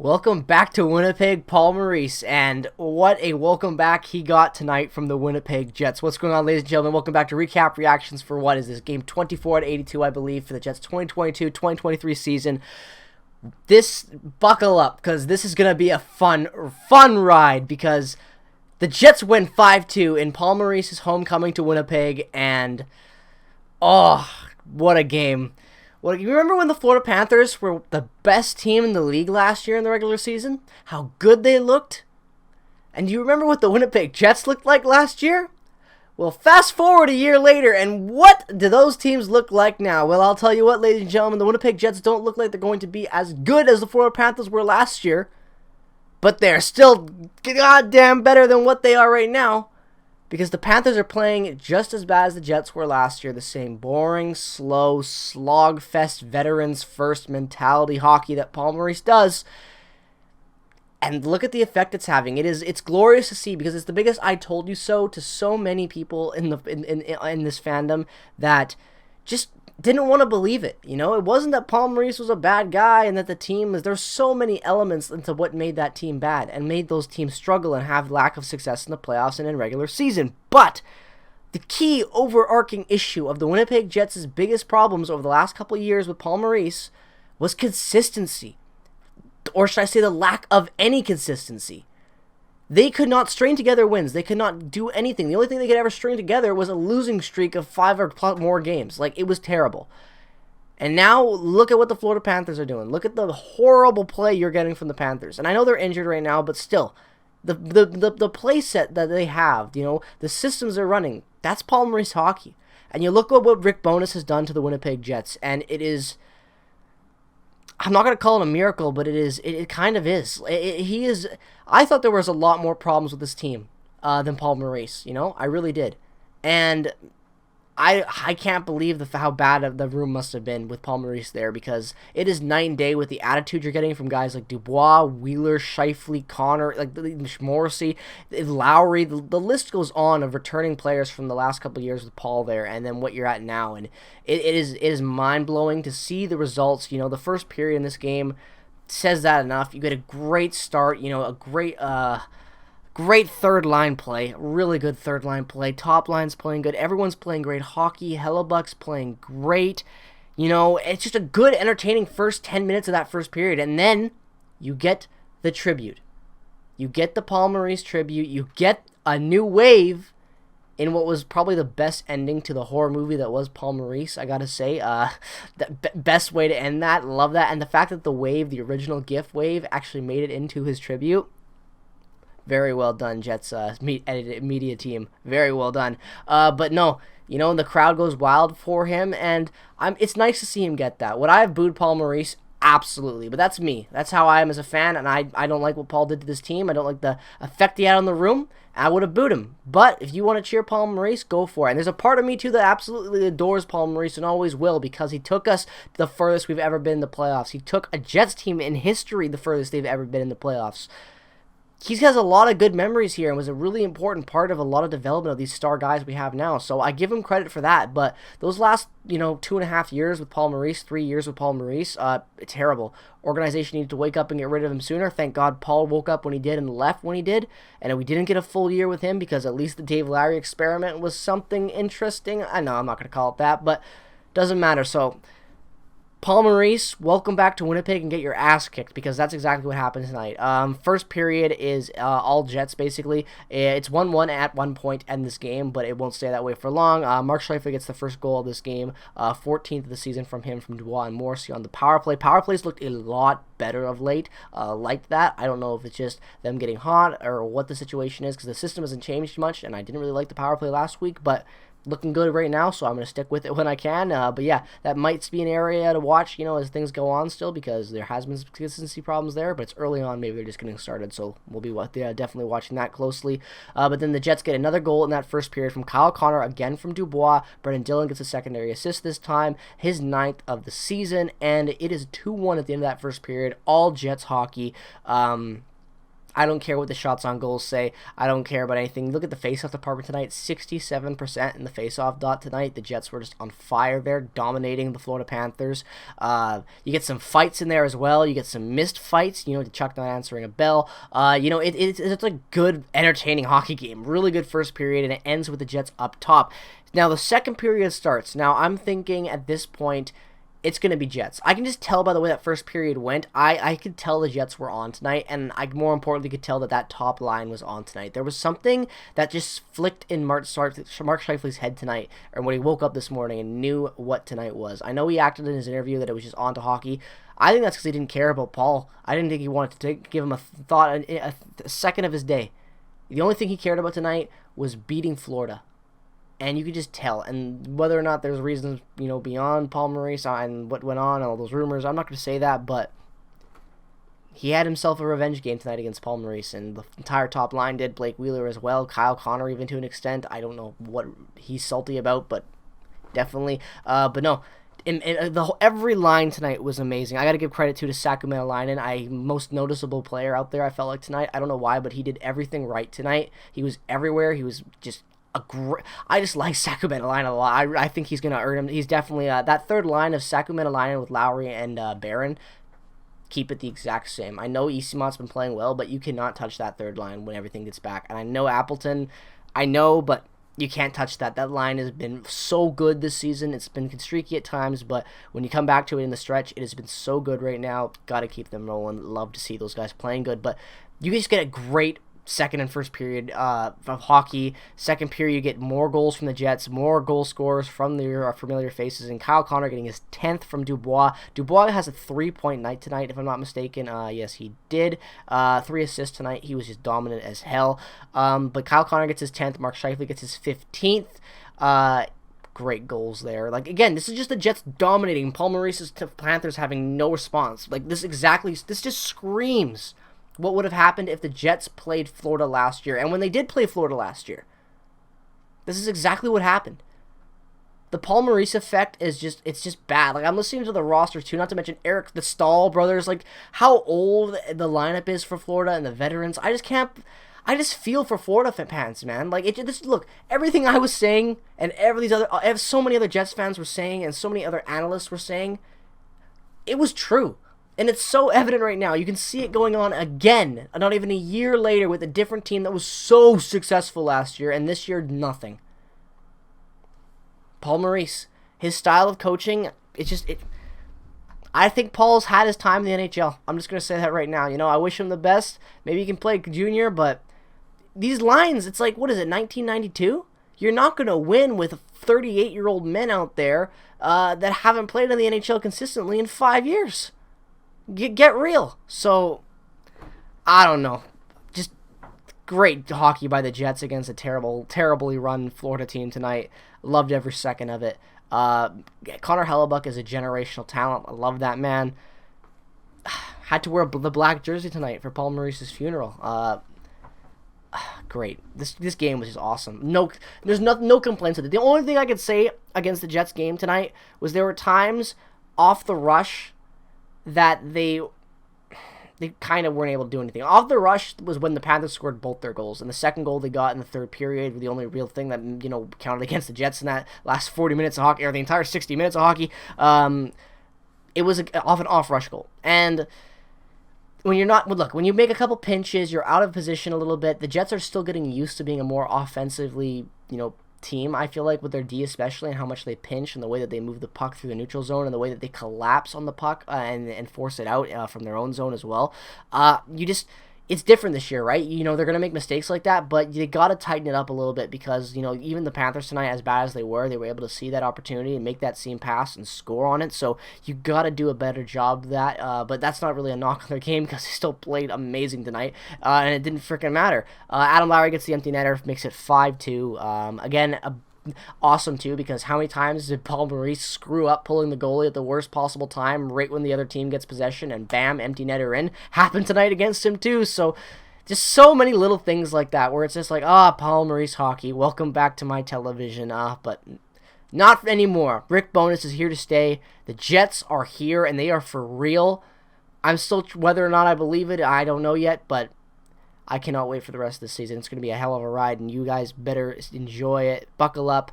Welcome back to Winnipeg, Paul Maurice, and what a welcome back he got tonight from the Winnipeg Jets. What's going on, ladies and gentlemen? Welcome back to Recap Reactions for what is this, game 24/82, I believe, for the Jets 2022-2023 season. Buckle up, because this is going to be a fun ride, because the Jets win 5-2 in Paul Maurice's homecoming to Winnipeg, and oh, what a game. Well, you remember when the Florida Panthers were the best team in the league last year in the regular season? How good they looked? And do you remember what the Winnipeg Jets looked like last year? Well, fast forward a year later, and what do those teams look like now? Well, I'll tell you what, ladies and gentlemen, the Winnipeg Jets don't look like they're going to be as good as the Florida Panthers were last year, but they're still goddamn better than what they are right now. Because the Panthers are playing just as bad as the Jets were last year. The same boring, slow, slogfest, veterans first mentality hockey that Paul Maurice does. And look at the effect it's having. It's glorious to see, because it's the biggest "I told you so" to so many people in this fandom that just didn't want to believe it. You know, it wasn't that Paul Maurice was a bad guy and that the team was. There's so many elements into what made that team bad and made those teams struggle and have lack of success in the playoffs and in regular season. But the key overarching issue of the Winnipeg Jets' biggest problems over the last couple of years with Paul Maurice was consistency. Or should I say the lack of any consistency. They could not string together wins. They could not do anything. The only thing they could ever string together was a losing streak of 5 or more games. Like, it was terrible. And now, look at what the Florida Panthers are doing. Look at the horrible play you're getting from the Panthers. And I know they're injured right now, but still, the play set that they have, you know, the systems they're running, that's Paul Maurice hockey. And you look at what Rick Bowness has done to the Winnipeg Jets, and it is... I'm not going to call it a miracle, but it kind of is. He is. I thought there was a lot more problems with this team than Paul Maurice. You know, I really did. And I can't believe how bad the room must have been with Paul Maurice there, because it is night and day with the attitude you're getting from guys like Dubois, Wheeler, Scheifele, Connor, like Morrissey, Lowry. The list goes on of returning players from the last couple of years with Paul there, and then what you're at now. And it is mind-blowing to see the results. You know, the first period in this game says that enough. You get a great start, you know, a great third line play, really good third line play. Top line's playing good. Everyone's playing great hockey. Hellebuck's playing great. You know, it's just a good, entertaining first 10 minutes of that first period. And then you get the tribute. You get the Paul Maurice tribute. You get a new wave in what was probably the best ending to the horror movie that was Paul Maurice, I gotta say. The best way to end that. Love that. And the fact that the wave, the original GIF wave, actually made it into his tribute. Very well done, Jets media team. Very well done. But no, you know, the crowd goes wild for him, and it's nice to see him get that. Would I have booed Paul Maurice? Absolutely. But that's me. That's how I am as a fan, and I don't like what Paul did to this team. I don't like the effect he had on the room. I would have booed him. But if you want to cheer Paul Maurice, go for it. And there's a part of me, too, that absolutely adores Paul Maurice and always will, because he took us the furthest we've ever been in the playoffs. He took a Jets team in history the furthest they've ever been in the playoffs. He has a lot of good memories here and was a really important part of a lot of development of these star guys we have now. So I give him credit for that. But those last, 2.5 years with Paul Maurice, 3 years with Paul Maurice, it's terrible. Organization needed to wake up and get rid of him sooner. Thank God Paul woke up when he did and left when he did. And we didn't get a full year with him, because at least the Dave Lowry experiment was something interesting. I know I'm not going to call it that, but doesn't matter. So Paul Maurice, welcome back to Winnipeg and get your ass kicked, because that's exactly what happened tonight. First period is all Jets, basically. It's 1-1 at one point in this game, but it won't stay that way for long. Mark Scheifele gets the first goal of this game, 14th of the season from Dubois and Morrissey on the power play. Power plays looked a lot better of late, like that. I don't know if it's just them getting hot or what the situation is, because the system hasn't changed much, and I didn't really like the power play last week, but looking good right now, so I'm going to stick with it when I can. But yeah, that might be an area to watch, as things go on still, because there has been some consistency problems there, but it's early on. Maybe they're just getting started, so we'll be definitely watching that closely. But then the Jets get another goal in that first period from Kyle Connor, again from Dubois. Brendan Dillon gets a secondary assist this time, his 9th of the season, and it is 2-1 at the end of that first period. All Jets hockey. I don't care what the shots on goals say. I don't care about anything. Look at the faceoff department tonight. 67% in the faceoff dot tonight. The Jets were just on fire there, dominating the Florida Panthers. You get some fights in there as well. You get some missed fights. You know, Chuck not answering a bell. You know, it's a good, entertaining hockey game. Really good first period, and it ends with the Jets up top. Now, the second period starts. Now, I'm thinking at this point, it's going to be Jets. I can just tell by the way that first period went. I could tell the Jets were on tonight, and I more importantly could tell that top line was on tonight. There was something that just flicked in Mark Scheifele's head tonight, or when he woke up this morning and knew what tonight was. I know he acted in his interview that it was just on to hockey. I think that's because he didn't care about Paul. I didn't think he wanted to give him a thought, a second of his day. The only thing he cared about tonight was beating Florida. And you could just tell. And whether or not there's reasons, you know, beyond Paul Maurice and what went on and all those rumors, I'm not going to say that, but he had himself a revenge game tonight against Paul Maurice, and the entire top line did. Blake Wheeler as well. Kyle Connor even to an extent. I don't know what he's salty about, but definitely. But no, every line tonight was amazing. I got to give credit to Sacramento Linen, most noticeable player out there, I felt like tonight. I don't know why, but he did everything right tonight. He was everywhere. He was just I just like Sacramento line a lot. I think he's going to earn him. He's definitely that third line of Sacramento line with Lowry and Barron. Keep it the exact same. I know Easymont's been playing well, but you cannot touch that third line when everything gets back. And I know Appleton, but you can't touch that. That line has been so good this season. It's been streaky at times, but when you come back to it in the stretch, it has been so good right now. Got to keep them rolling. Love to see those guys playing good, but you just get a great second and first period of hockey. Second period, you get more goals from the Jets, more goal scorers from their familiar faces, and Kyle Connor getting his 10th from Dubois. Dubois has a 3-point night tonight, if I'm not mistaken. Yes, he did. 3 assists tonight. He was just dominant as hell. But Kyle Connor gets his 10th. Mark Scheifele gets his 15th. Great goals there. Like, again, this is just the Jets dominating. Paul Maurice's Panthers having no response. Like, this just screams what would have happened if the Jets played Florida last year. And when they did play Florida last year, this is exactly what happened. The Paul Maurice effect is just bad. Like, I'm listening to the roster too, not to mention Eric the Stahl brothers, like how old the lineup is for Florida and the veterans. I just feel for Florida fans, man. Like, look, everything I was saying and so many other Jets fans were saying and so many other analysts were saying, it was true. And it's so evident right now. You can see it going on again, not even a year later, with a different team that was so successful last year, and this year, nothing. Paul Maurice, his style of coaching, I think Paul's had his time in the NHL. I'm just going to say that right now. You know, I wish him the best. Maybe he can play junior, but these lines, it's like, what is it, 1992? You're not going to win with 38-year-old men out there that haven't played in the NHL consistently in 5 years. Get real. So, I don't know. Just great hockey by the Jets against a terribly run Florida team tonight. Loved every second of it. Connor Hellebuck is a generational talent. I love that man. Had to wear the black jersey tonight for Paul Maurice's funeral. Great. This game was just awesome. There's no complaints with it. The only thing I could say against the Jets game tonight was there were times off the rush that they kind of weren't able to do anything. Off the rush was when the Panthers scored both their goals, and the second goal they got in the third period was the only real thing that, you know, counted against the Jets in that last 40 minutes of hockey, or the entire 60 minutes of hockey. It was an off-rush goal. And when you make a couple pinches, you're out of position a little bit. The Jets are still getting used to being a more offensively, you know, team, I feel like, with their D especially, and how much they pinch and the way that they move the puck through the neutral zone and the way that they collapse on the puck and force it out from their own zone as well. It's different this year, right? You know, they're going to make mistakes like that, but you got to tighten it up a little bit because, you know, even the Panthers tonight, as bad as they were able to see that opportunity and make that seam pass and score on it. So you got to do a better job of that. But that's not really a knock on their game because they still played amazing tonight, and it didn't freaking matter. Adam Lowry gets the empty netter, makes it 5-2. Again, awesome too, because how many times did Paul Maurice screw up pulling the goalie at the worst possible time right when the other team gets possession, and bam, empty netter in? Happened tonight against him too. So just so many little things like that where it's just like, Paul Maurice hockey, welcome back to my television. But not anymore. Rick Bowness is here to stay. The Jets are here and they are for real. I'm still, whether or not I believe it, I don't know yet, but I cannot wait for the rest of the season. It's going to be a hell of a ride, and you guys better enjoy it. Buckle up.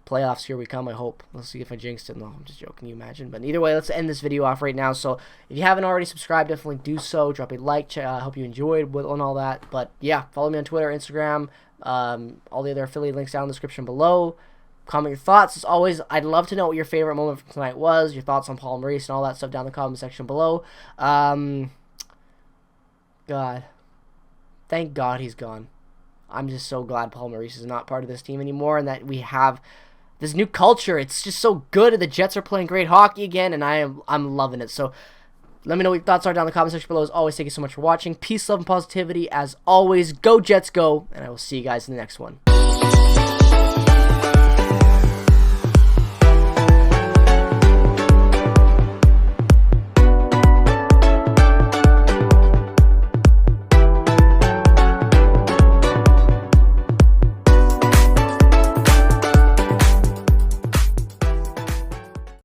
Playoffs, here we come, I hope. Let's see if I jinxed it. No, I'm just joking. Can you imagine? But either way, let's end this video off right now. So if you haven't already subscribed, definitely do so. Drop a like. I hope you enjoyed and all that. But yeah, follow me on Twitter, Instagram, all the other affiliate links down in the description below. Comment your thoughts. As always, I'd love to know what your favorite moment from tonight was, your thoughts on Paul Maurice and all that stuff down in the comment section below. God. Thank God he's gone. I'm just so glad Paul Maurice is not part of this team anymore and that we have this new culture. It's just so good. The Jets are playing great hockey again, and I'm loving it. So let me know what your thoughts are down in the comment section below. As always, thank you so much for watching. Peace, love, and positivity. As always, go Jets, go, and I will see you guys in the next one.